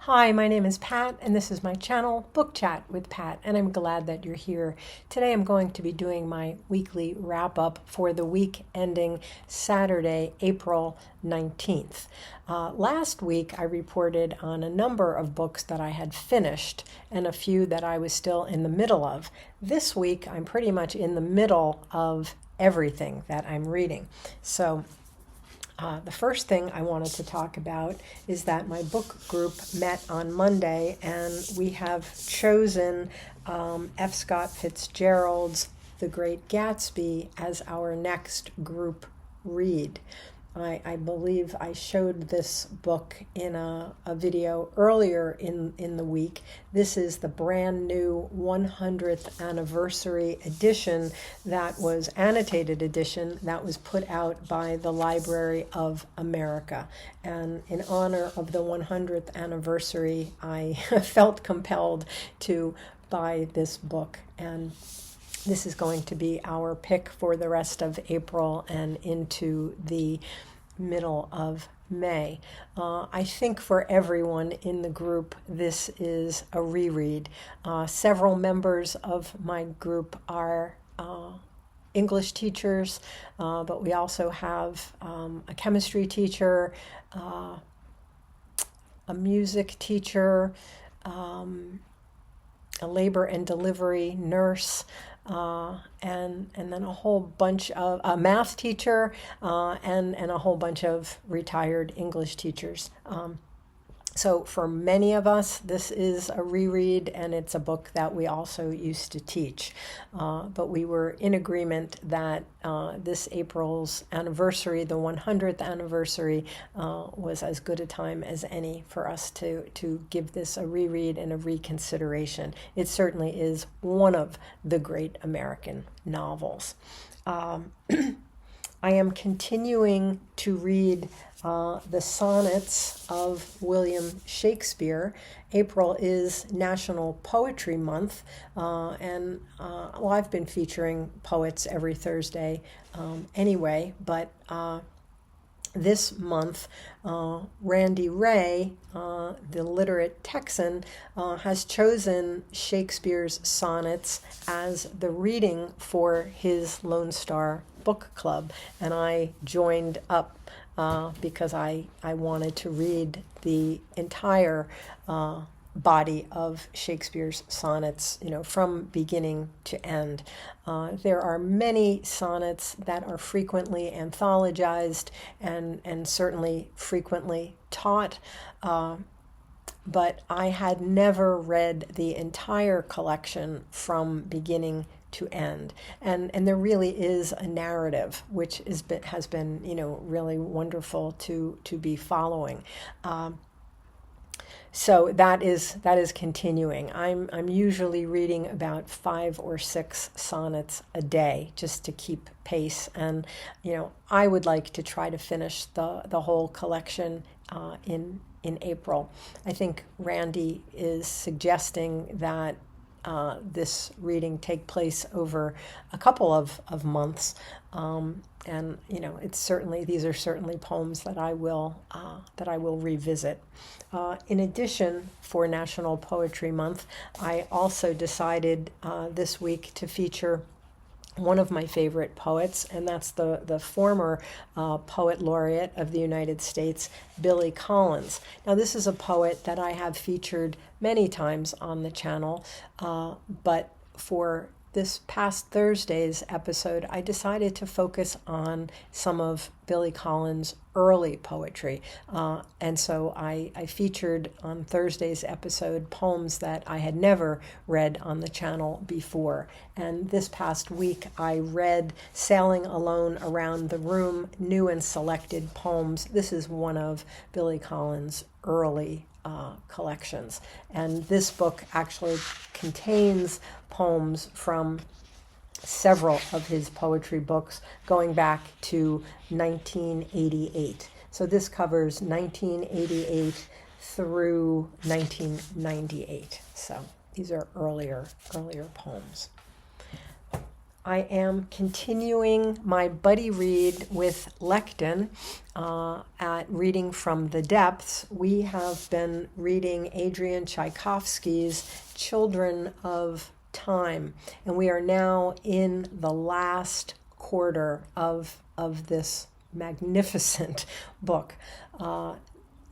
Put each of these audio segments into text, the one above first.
Hi, my name is Pat, and this is my channel, Book Chat with Pat, and I'm glad that you're here. Today I'm going to be doing my weekly wrap-up for the week ending Saturday, April 19th. Last week I reported on a number of books that I had finished and a few that I was still in the middle of. This week I'm pretty much in the middle of everything that I'm reading. So the first thing I wanted to talk about is that my book group met on Monday, and we have chosen F. Scott Fitzgerald's The Great Gatsby as our next group read. I believe I showed this book in a video earlier in the week. This is the brand new 100th anniversary edition that was annotated edition that was put out by the Library of America. And in honor of the 100th anniversary, I felt compelled to buy this book. And this is going to be our pick for the rest of April and into the middle of May. I think for everyone in the group, this is a reread. Several members of my group are English teachers, but we also have a chemistry teacher, a music teacher, a labor and delivery nurse, and then a whole bunch of a math teacher, and a whole bunch of retired English teachers. So for many of us, this is a reread, and it's a book that we also used to teach. But we were in agreement that this April's anniversary, the 100th anniversary, was as good a time as any for us to give this a reread and a reconsideration. It certainly is one of the great American novels. I am continuing to read the sonnets of William Shakespeare. April is National Poetry Month, and I've been featuring poets every Thursday anyway, but this month, Randy Ray, the literate Texan, has chosen Shakespeare's sonnets as the reading for his Lone Star Book Club, and I joined up because I wanted to read the entire body of Shakespeare's sonnets, from beginning to end. There are many sonnets that are frequently anthologized and certainly frequently taught, but I had never read the entire collection from beginning to end, and there really is a narrative which has been really wonderful to be following. So that is continuing. I'm usually reading about 5 or 6 sonnets a day just to keep pace, and I would like to try to finish the whole collection in April. I think Randy is suggesting that this reading take place over a couple of months, and these are certainly poems that I will revisit. In addition, for National Poetry Month, I also decided this week to feature one of my favorite poets, and that's the former poet laureate of the United States, Billy Collins. Now, this is a poet that I have featured many times on the channel, but for this past Thursday's episode, I decided to focus on some of Billy Collins' early poetry. And so I featured on Thursday's episode poems that I had never read on the channel before. And this past week, I read Sailing Alone Around the Room, New and Selected Poems. This is one of Billy Collins' early collections. And this book actually contains poems from several of his poetry books going back to 1988. So this covers 1988 through 1998. So these are earlier poems. I am continuing my buddy read with Lekden at Reading from the Depths. We have been reading Adrian Tchaikovsky's Children of Time, and we are now in the last quarter of this magnificent book.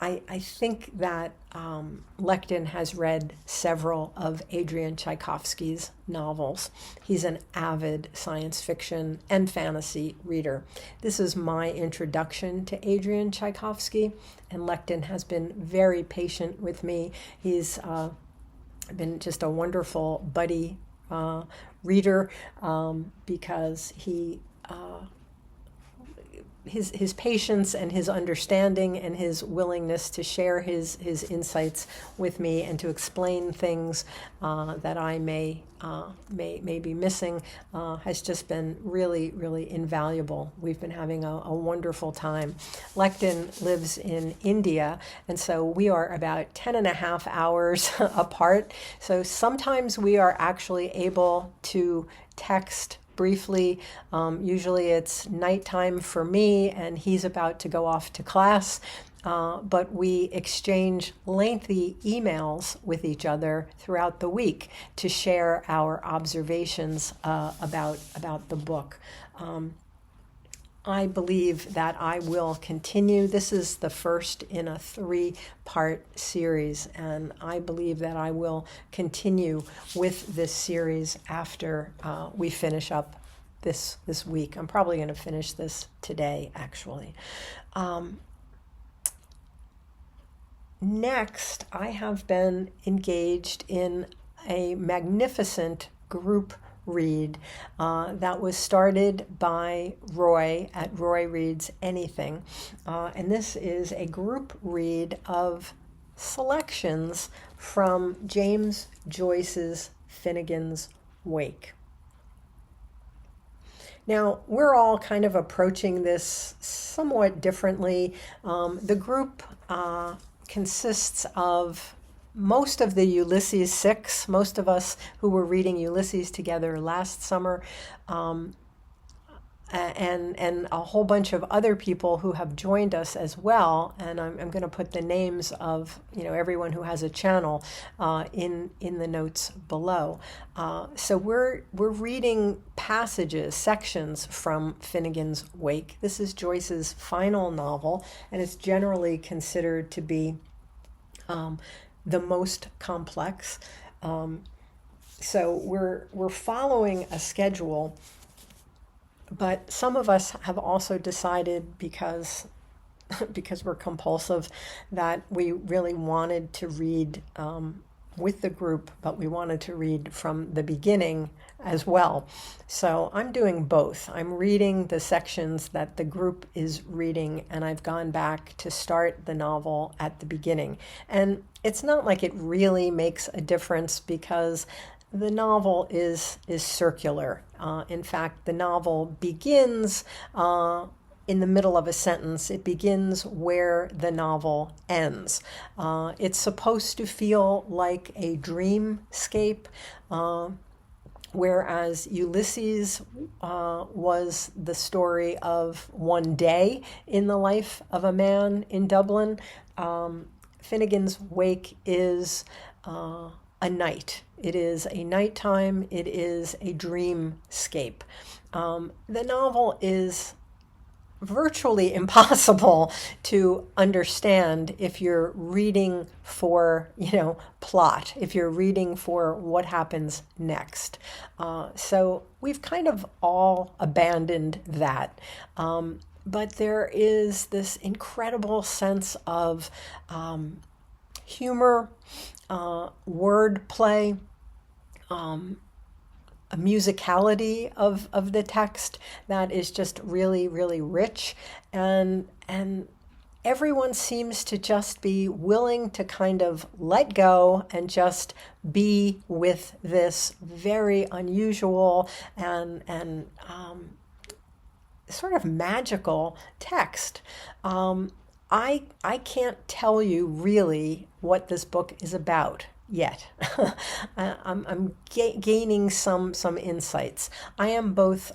I think that Lekden has read several of Adrian Tchaikovsky's novels. He's an avid science fiction and fantasy reader. This is my introduction to Adrian Tchaikovsky, and Lekden has been very patient with me. He's been just a wonderful buddy reader because he his patience and his understanding and his willingness to share his insights with me and to explain things that I may be missing has just been really, really invaluable. We've been having a wonderful time. Lekden lives in India, and so we are about 10 and a half hours apart. So sometimes we are actually able to text briefly. Usually it's nighttime for me and he's about to go off to class, but we exchange lengthy emails with each other throughout the week to share our observations about the book. I believe that I will continue. This is the first in a 3-part series, and I believe that I will continue with this series after we finish up this week. I'm probably going to finish this today, actually. Next, I have been engaged in a magnificent group read that was started by Roy at Roy Reads Anything. And this is a group read of selections from James Joyce's Finnegans Wake. Now, we're all kind of approaching this somewhat differently. The group consists of most of the Ulysses 6, most of us who were reading Ulysses together last summer, and a whole bunch of other people who have joined us as well. And I'm going to put the names of everyone who has a channel in the notes below. So we're reading passages, sections from Finnegans Wake. This is Joyce's final novel, and it's generally considered to be the most complex. So we're following a schedule, but some of us have also decided, because we're compulsive, that we really wanted to read with the group, but we wanted to read from the beginning as well. So I'm doing both. I'm reading the sections that the group is reading, and I've gone back to start the novel at the beginning. And it's not like it really makes a difference because the novel is circular. In fact, the novel begins in the middle of a sentence. It begins where the novel ends. It's supposed to feel like a dreamscape, whereas Ulysses was the story of one day in the life of a man in Dublin. Finnegans Wake is a night. It is a nighttime. It is a dreamscape. The novel is virtually impossible to understand if you're reading for, plot, if you're reading for what happens next. So we've kind of all abandoned that. But there is this incredible sense of humor, wordplay, a musicality of the text that is just really, really rich, and everyone seems to just be willing to kind of let go and just be with this very unusual and sort of magical text. I can't tell you really what this book is about. yet. I'm gaining some insights. I am both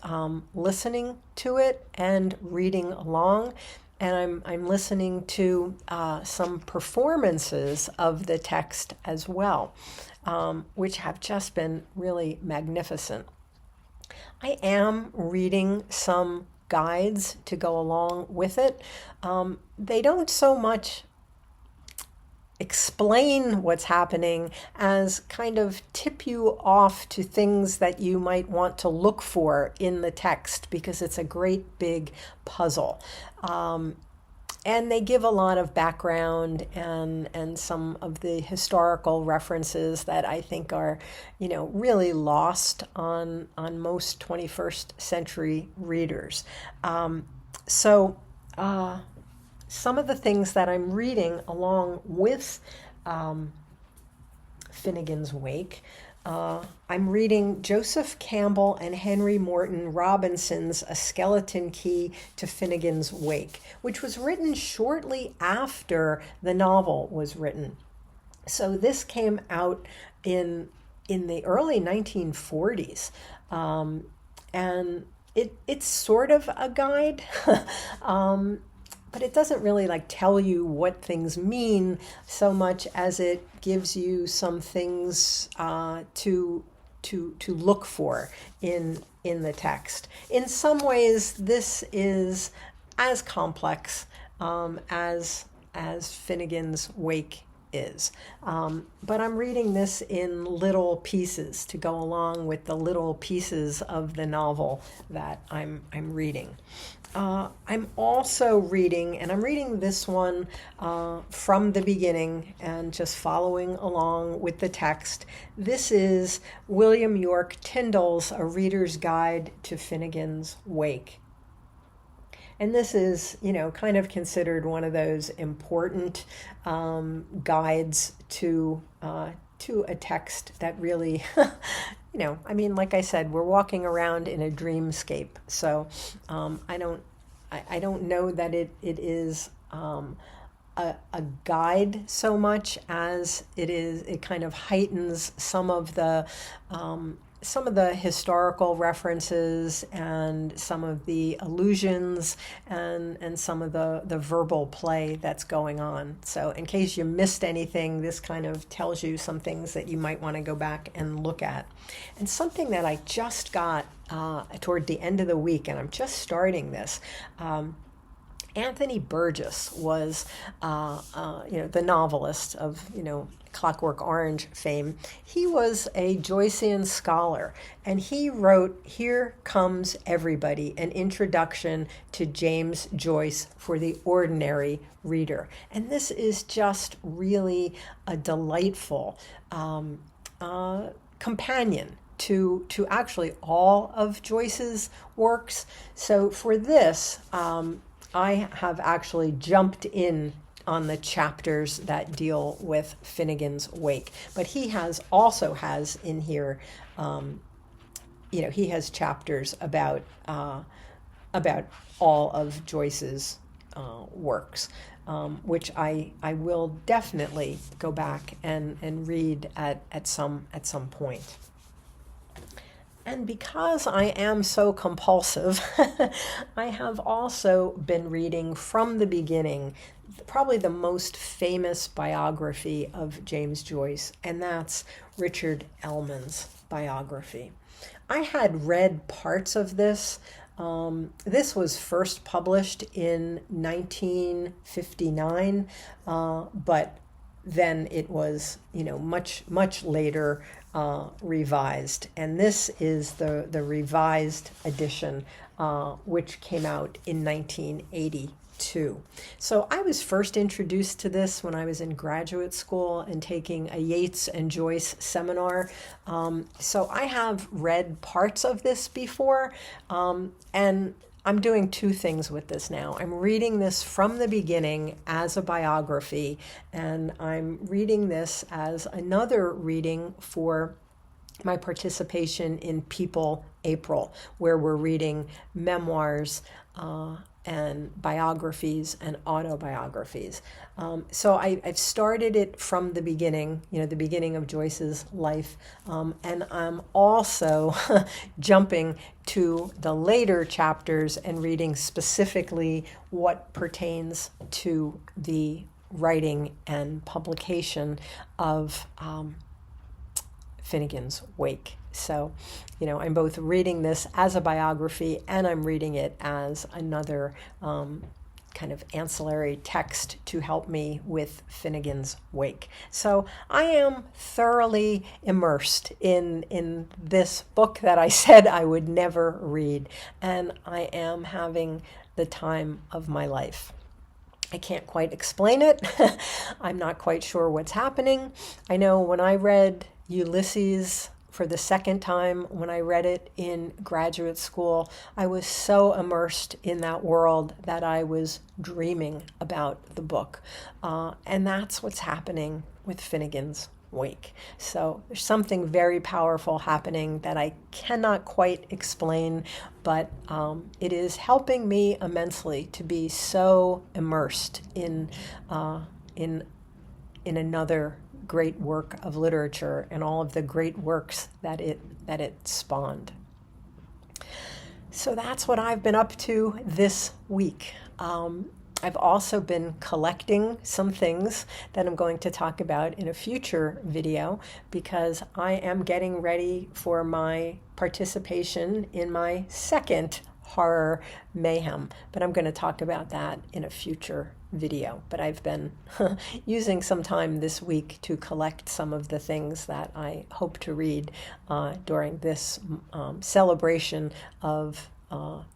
listening to it and reading along, and I'm listening to some performances of the text as well, which have just been really magnificent. I am reading some guides to go along with it. They don't so much explain what's happening as kind of tip you off to things that you might want to look for in the text, because it's a great big puzzle. And they give a lot of background and some of the historical references that I think are, really lost on most 21st century readers. So some of the things that I'm reading along with Finnegans Wake. I'm reading Joeseph Campbell and Henry Morton Robinson's A Skeleton Key to Finnegans Wake, which was written shortly after the novel was written. So this came out in the early 1940s. And it's sort of a guide. But it doesn't really tell you what things mean so much as it gives you some things to look for in the text. In some ways, this is as complex as Finnegans Wake is. But I'm reading this in little pieces to go along with the little pieces of the novel that I'm reading. I'm also reading, and I'm reading this one from the beginning and just following along with the text. This is William York Tyndall's A Reader's Guide to Finnegans Wake. And this is, kind of considered one of those important guides to a text that really, like I said, we're walking around in a dreamscape. So I don't know that it is a guide so much as it kind of heightens some of the historical references and some of the allusions and some of the verbal play that's going on. So in case you missed anything, this kind of tells you some things that you might want to go back and look at. And something that I just got toward the end of the week, and I'm just starting this, Anthony Burgess was, the novelist of, Clockwork Orange fame. He was a Joycean scholar, and he wrote Here Comes Everybody, an introduction to James Joyce for the ordinary reader. And this is just really a delightful companion to actually all of Joyce's works. So for this, I have actually jumped in on the chapters that deal with Finnegans Wake. But he also has in here, he has chapters about all of Joyce's works, which I will definitely go back and read at some point. And because I am so compulsive, I have also been reading from the beginning probably the most famous biography of James Joyce, and that's Richard Ellman's biography. I had read parts of this. This was first published in 1959, but then it was, much later revised. And this is the revised edition, which came out in 1982. So I was first introduced to this when I was in graduate school and taking a Yeats and Joyce seminar. So I have read parts of this before, and I'm doing two things with this now. I'm reading this from the beginning as a biography, and I'm reading this as another reading for my participation in People April, where we're reading memoirs and biographies and autobiographies. So I've started it from the beginning, the beginning of Joyce's life, and I'm also jumping to the later chapters and reading specifically what pertains to the writing and publication of Finnegans Wake. So, I'm both reading this as a biography and I'm reading it as another kind of ancillary text to help me with Finnegans Wake. So I am thoroughly immersed in this book that I said I would never read, and I am having the time of my life. I can't quite explain it. I'm not quite sure what's happening. I know when I read Ulysses for the second time, when I read it in graduate school, I was so immersed in that world that I was dreaming about the book. And that's what's happening with Finnegans Wake. So there's something very powerful happening that I cannot quite explain, but it is helping me immensely to be so immersed in another great work of literature and all of the great works that it spawned. So that's what I've been up to this week. I've also been collecting some things that I'm going to talk about in a future video because I am getting ready for my participation in my second horror mayhem, but I'm going to talk about that in a future video. But I've been using some time this week to collect some of the things that I hope to read during this celebration of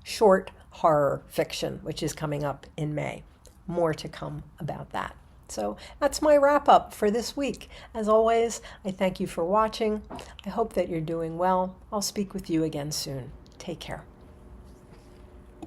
short horror fiction, which is coming up in May. More to come about that. So that's my wrap up for this week. As always, I thank you for watching. I hope that you're doing well. I'll speak with you again soon. Take care.